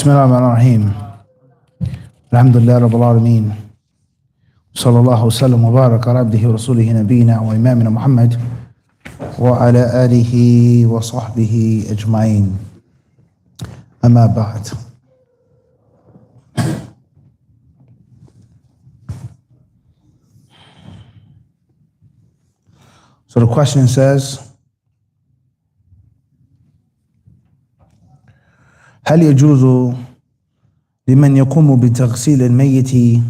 بسم الله الرحمن الرحيم الحمد لله رب العالمين صلى الله وسلم وبارك على عبده ورسوله نبينا وإمامنا محمد وعلى آله وصحبه أجمعين أما بعد. So the question says, هل يجوز لمن يقوم بتغسيل الميت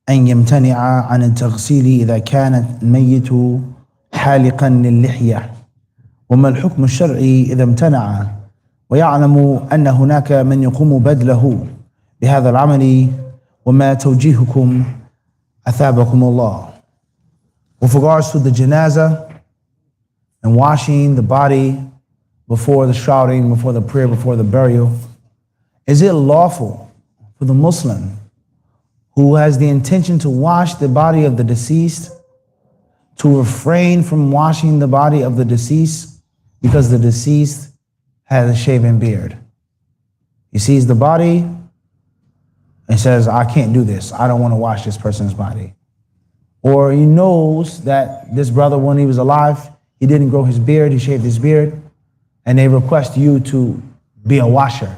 أن يمتنع عن التغسيل إذا كان الميت حالقا للحية؟ وما الحكم الشرعي إذا امتنع ويعلم أن هناك من يقوم بدله بهذا العمل؟ وما توجيهكم أثابكم الله. With regards to the janaza and washing the body before the shrouding, before the prayer, before the burial, is it lawful for the Muslim who has the intention to wash the body of the deceased to refrain from washing the body of the deceased because the deceased has a shaven beard? He sees the body and says, I can't do this. I don't want to wash this person's body. Or he knows that this brother, when he was alive, he didn't grow his beard, he shaved his beard, and they request you to be a washer.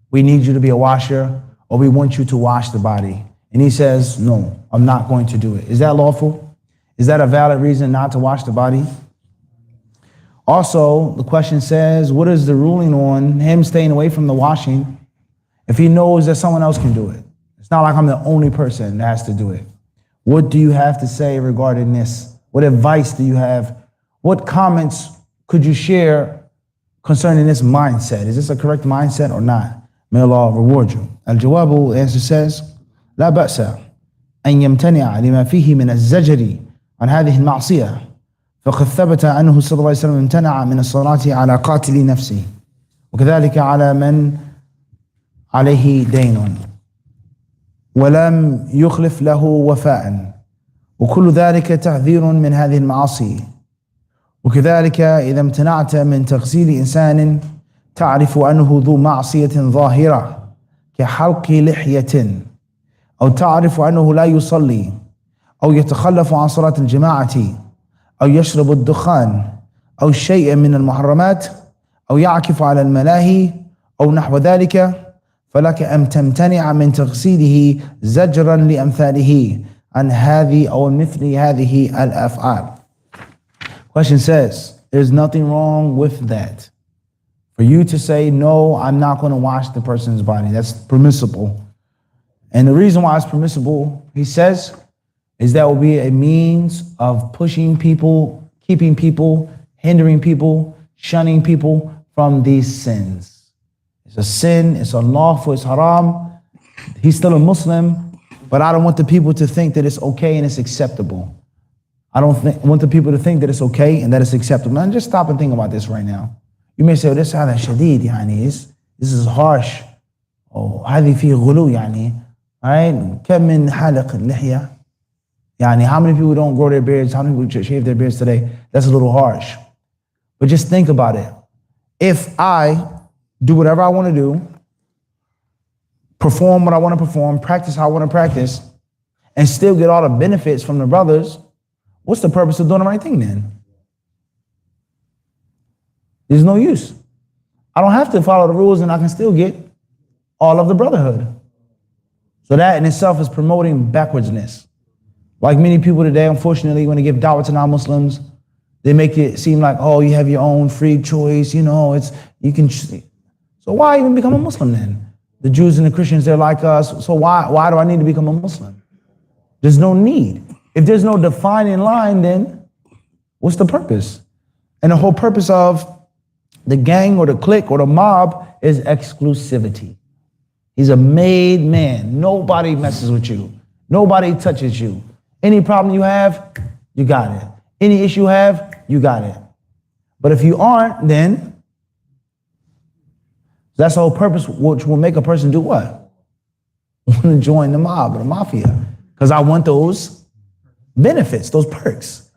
We need you to be a washer, or we want you to wash the body. And he says, no, I'm not going to do it. Is that lawful? Is that a valid reason not to wash the body? Also, the question says, what is the ruling on him staying away from the washing if he knows that someone else can do it? It's not like I'm the only person that has to do it. What do you have to say regarding this? What advice do you have? What comments could you share concerning this mindset? Is this a correct mindset or not? May Allah reward you. Al-Jawabu, the answer says, لا بأس أن يمتنع لما فيه من الزجر عن هذه المعصية فقد ثبت أنه صلى الله عليه وسلم امتنع من الصلاة على قاتل نفسه وكذلك على من عليه دين ولم يخلف له وفاء وكل ذلك تحذير من هذه المعاصي. وكذلك إذا امتنعت من تغسيل إنسان تعرف أنه ذو معصية ظاهرة كحلق لحية أو تعرف أنه لا يصلي أو يتخلف عن صلاة الجماعة أو يشرب الدخان أو شيء من المحرمات أو يعكف على الملاهي أو نحو ذلك فلك أن تمتنع من تغسيله زجرا لأمثاله عن هذه أو مثل هذه الأفعال. Question says, there's nothing wrong with that. For you to say, no, I'm not going to wash the person's body. That's permissible. And the reason why it's permissible, he says, is that will be a means of pushing people, keeping people, hindering people, shunning people from these sins. It's a sin, it's unlawful, it's haram. He's still a Muslim, but I don't want the people to think that it's okay and it's acceptable. I don't want the people to think that it's okay and that it's acceptable. Now just stop and think about this right now. You may say, oh, this هذا شديد يعني, this is harsh. Oh, هذه فيه غلو يعني. Right? كم من حالق اللحية. يعني, how many people don't grow their beards? How many people shave their beards today? That's a little harsh. But just think about it. If I do whatever I want to do, perform what I want to perform, practice how I want to practice, and still get all the benefits from the brothers, what's the purpose of doing the right thing then? There's no use. I don't have to follow the rules and I can still get all of the brotherhood. So that in itself is promoting backwardsness. Like many people today, unfortunately, when they give da'wah to non-Muslims, they make it seem like, oh, you have your own free choice, you know, you can. So why even become a Muslim then? The Jews and the Christians, they're like us, so why do I need to become a Muslim? There's no need. If there's no defining line, then what's the purpose? And the whole purpose of the gang or the clique or the mob is exclusivity. He's a made man. Nobody messes with you. Nobody touches you. Any problem you have, you got it. Any issue you have, you got it. But if you aren't, then that's the whole purpose, which will make a person do what? Want to join the mob or the mafia. Because I want those benefits, those perks.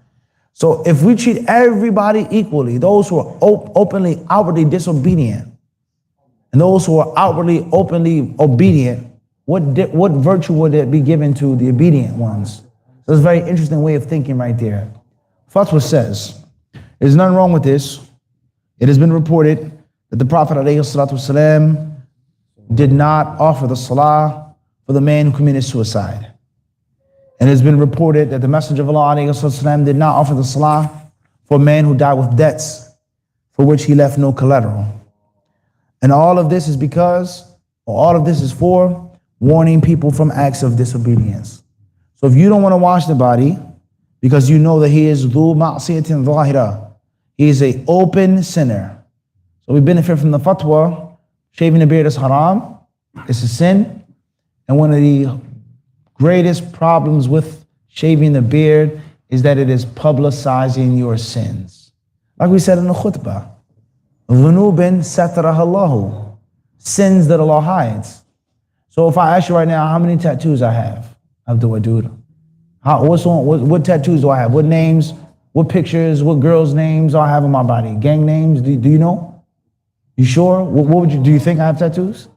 So if we treat everybody equally, those who are openly, outwardly disobedient, and those who are outwardly, openly obedient, what virtue would it be given to the obedient ones? That's a very interesting way of thinking right there. Fatwa says, there's nothing wrong with this. It has been reported that the Prophet ﷺ did not offer the salah for the man who committed suicide. And it has been reported that the Messenger of Allah ﷺ did not offer the salah for a man who died with debts for which he left no collateral. And all of this is for warning people from acts of disobedience. So if you don't want to wash the body because you know that he is dhu ma'siyatin zahira, he is an open sinner. So we benefit from the fatwa, shaving the beard is haram, it's a sin. And one of the greatest problems with shaving the beard is that it is publicizing your sins. Like we said in the khutbah, dhunubin sataraha Allahu, sins that Allah hides. So if I ask you right now how many tattoos I have, Abdul Wadud, what tattoos do I have? What names, what pictures, what girls' names do I have on my body? Gang names, do you know? You sure? Do you think I have tattoos?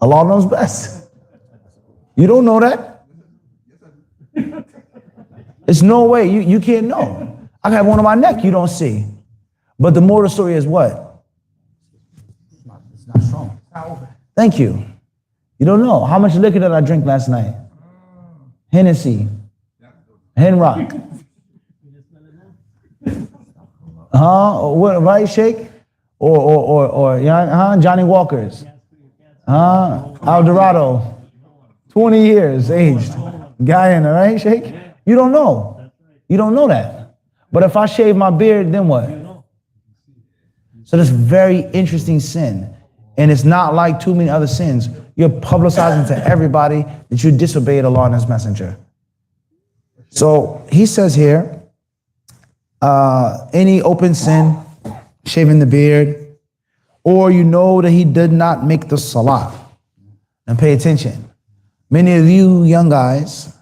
Allah knows best. You don't know that? There's no way, you can't know. I got one on my neck you don't see. But the moral story is what? It's not strong. Thank you. You don't know. How much liquor did I drink last night? Hennessy. Henrock. What, right, Shake? Or Johnny Walker's. El Dorado. 20 years aged. Guyana, right, Shake? You don't know. You don't know that. But if I shave my beard, then what? So that's a very interesting sin. And it's not like too many other sins. You're publicizing to everybody that you disobeyed Allah and His Messenger. So he says here, any open sin, shaving the beard, or you know that he did not make the salah. And pay attention. Many of you young guys,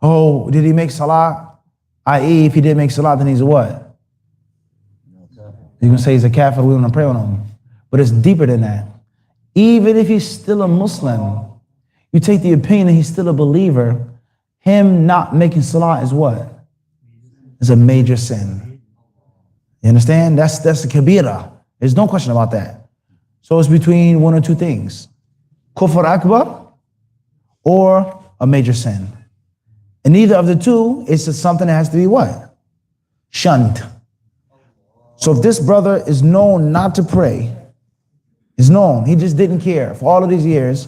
oh, did he make salah? I.e., if he didn't make salah, then he's a what? You're going to say he's a kafir, we want to pray on him. But it's deeper than that. Even if he's still a Muslim, you take the opinion that he's still a believer, him not making salah is what? It's a major sin. You understand? That's the kabira. There's no question about that. So it's between one or two things. Kufr akbar or a major sin. And neither of the two is something that has to be what? Shunned. So if this brother is known not to pray, is known, he just didn't care for all of these years,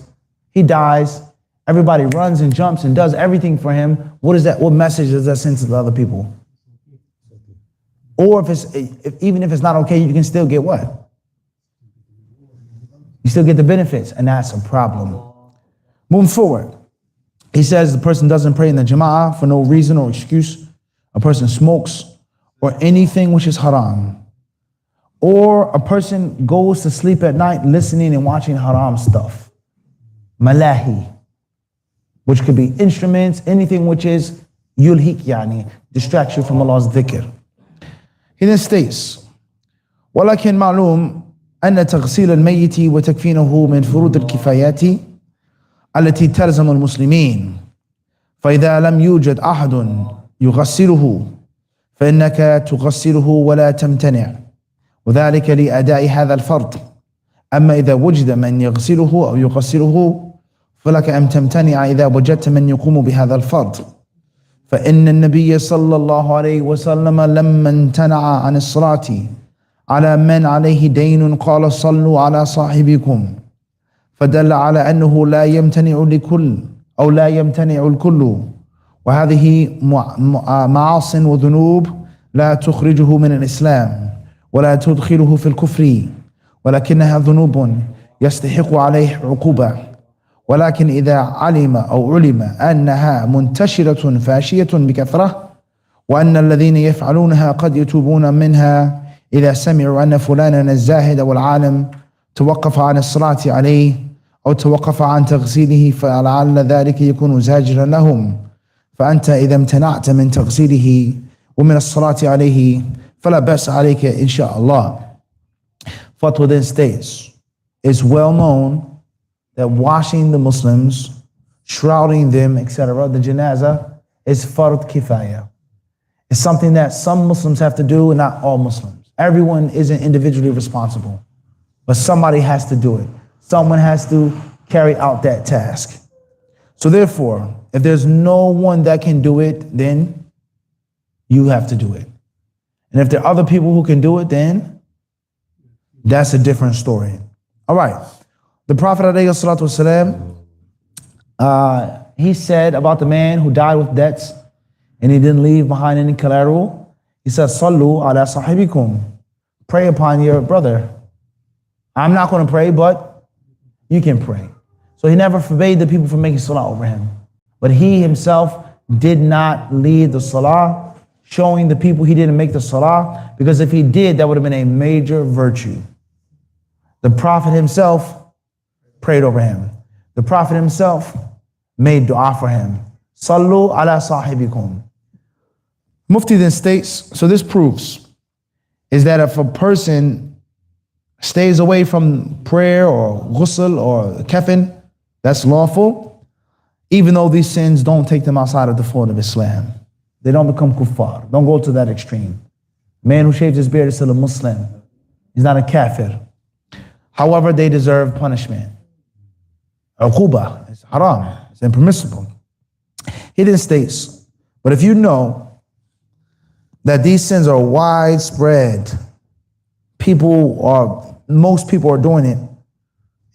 he dies, everybody runs and jumps and does everything for him, what is that? What message does that send to the other people? Or even if it's not okay, you can still get what? You still get the benefits, and that's a problem. Moving forward, he says the person doesn't pray in the jama'ah for no reason or excuse. A person smokes or anything which is haram. Or a person goes to sleep at night listening and watching haram stuff. Malahi, which could be instruments, anything which is yulhik yani, distracts you from Allah's dhikr. He then states, ولكن معلوم أن تغسيل الميت وتكفينه من فروض الكفايات التي تلزم المسلمين فإذا لم يوجد أحد يغسله فإنك تغسله ولا تمتنع وذلك لأداء هذا الفرض أما إذا وجد من يغسله أو يغسله فلك أن تمتنع إذا وجدت من يقوم بهذا الفرض فإن النبي صلى الله عليه وسلم لما امتنع عن الصلاة على من عليه دين قال صلوا على صاحبكم فدل على أنه لا يمتنع لكل أو لا يمتنع الكل وهذه معاصٍ وذنوب لا تخرجه من الإسلام ولا تدخله في الكفر ولكنها ذنوب يستحق عليه عقوبة ولكن إذا علم أو علم أنها منتشرة فاشية بكثرة وأن الذين يفعلونها قد يتوبون منها إذا سمعوا أن فلانا الزاهد والعالم توقف عن الصلاة عليه أو توقف عن تغسيله فلعل ذلك يكون زاجرا لهم فأنت إذا امتنعت من تغسيله ومن الصلاة عليه فلا بأس عليك إن شاء الله Fatwa then states, it's well known that washing the Muslims, shrouding them, etc., the janaza, is fard kifaya. It's something that some Muslims have to do and not all Muslims. Everyone isn't individually responsible, but somebody has to do it. Someone has to carry out that task. So therefore, if there's no one that can do it, then you have to do it. And if there are other people who can do it, then that's a different story. All right. The Prophet ﷺ, he said about the man who died with debts and he didn't leave behind any collateral. He said, Sallu ala sahibikum. Pray upon your brother. I'm not going to pray, but you can pray. So he never forbade the people from making salah over him. But he himself did not lead the salah, showing the people he didn't make the salah, because if he did, that would have been a major virtue. The Prophet himself prayed over him. The Prophet himself made dua for him. Sallu ala sahibikum. Mufti then states, so this proves, is that if a person stays away from prayer or ghusl or kafan, that's lawful, even though these sins don't take them outside of the fold of Islam. They don't become kuffar. Don't go to that extreme. Man who shaves his beard is still a Muslim. He's not a kafir. However, they deserve punishment. Uquba, it's haram, it's impermissible. He then states, but if you know that these sins are widespread, most people are doing it,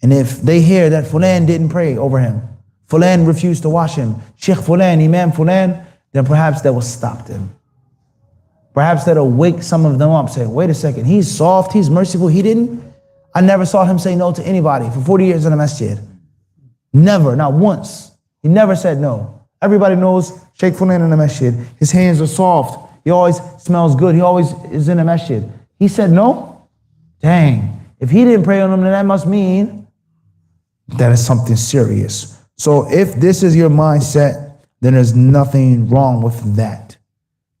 and if they hear that Fulan didn't pray over him, Fulan refused to wash him, Sheikh Fulan, Imam Fulan, then perhaps that will stop them. Perhaps that'll wake some of them up, say, wait a second, he's soft, he's merciful, he didn't? I never saw him say no to anybody for 40 years in the masjid. Never, not once. He never said no. Everybody knows Sheikh Fulan in the masjid. His hands are soft. He always smells good. He always is in the masjid. He said no? Dang. If he didn't pray on him, then that must mean that is something serious. So if this is your mindset, then there's nothing wrong with that.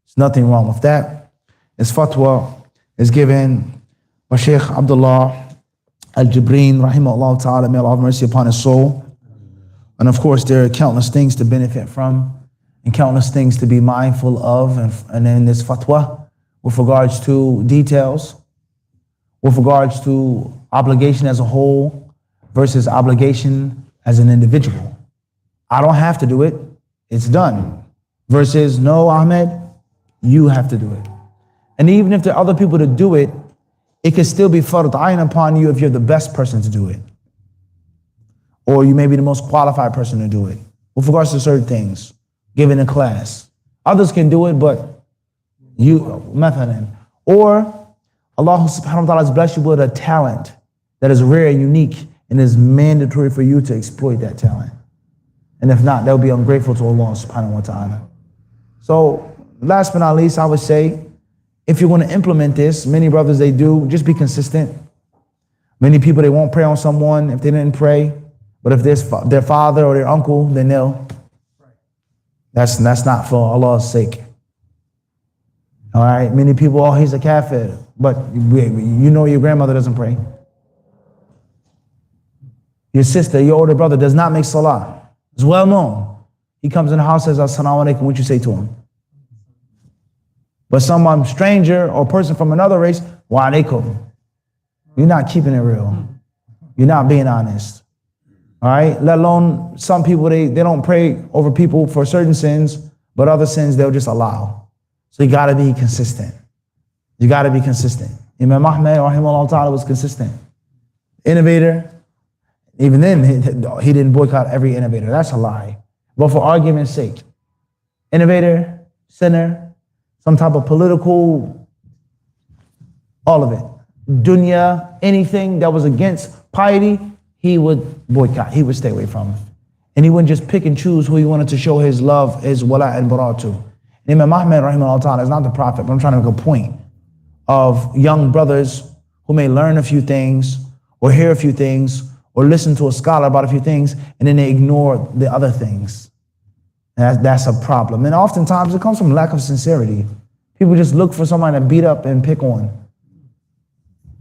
There's nothing wrong with that. This fatwa is given by Sheikh Abdullah Al-Jibreen, rahimahullah ta'ala, may Allah have mercy upon his soul. And of course, there are countless things to benefit from and countless things to be mindful of. And in this fatwa, with regards to details, with regards to obligation as a whole versus obligation as an individual. I don't have to do it, it's done. Versus, no, Ahmed, you have to do it. And even if there are other people to do it, it can still be fard ayn upon you if you're the best person to do it. Or you may be the most qualified person to do it. With regards to certain things, given a class. Others can do it, but you, mathalan. Or Allah subhanahu wa ta'ala has blessed you with a talent that is rare and unique, and is mandatory for you to exploit that talent. And if not, that would be ungrateful to Allah subhanahu wa ta'ala. So last but not least, I would say, if you're going to implement this, many brothers, they do, just be consistent. Many people, they won't pray on someone if they didn't pray. But if there's their father or their uncle, then they'll. That's not for Allah's sake. All right, many people, oh, he's a kafir. But you know your grandmother doesn't pray. Your sister, your older brother does not make salah. It's well known. He comes in the house and says, Assalamu alaikum, what you say to him? But someone stranger or person from another race, wa alaikum. You're not keeping it real. You're not being honest. All right, let alone some people, they don't pray over people for certain sins, but other sins they'll just allow. So you gotta be consistent. You gotta be consistent. Imam Ahmed, rahimahullah ta'ala, was consistent. Innovator, even then, he didn't boycott every innovator. That's a lie. But for argument's sake, innovator, sinner, some type of political, all of it. Dunya, anything that was against piety, he would boycott, he would stay away from it. And he wouldn't just pick and choose who he wanted to show his love, his wala and bara to. And Imam Ahmed, rahimahullah ta'ala, is not the prophet, but I'm trying to make a point of young brothers who may learn a few things, or hear a few things, or listen to a scholar about a few things, and then they ignore the other things. And that's a problem. And oftentimes it comes from lack of sincerity. People just look for somebody to beat up and pick on.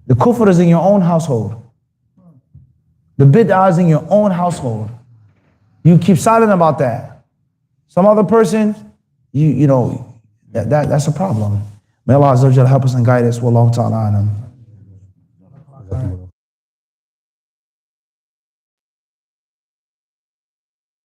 The kufr is in your own household. The bid'ah is in your own household. You keep silent about that. Some other person, you know, that's a problem. May Allah Azza wa Jalla help us and guide us. Wallahu ta'ala anam.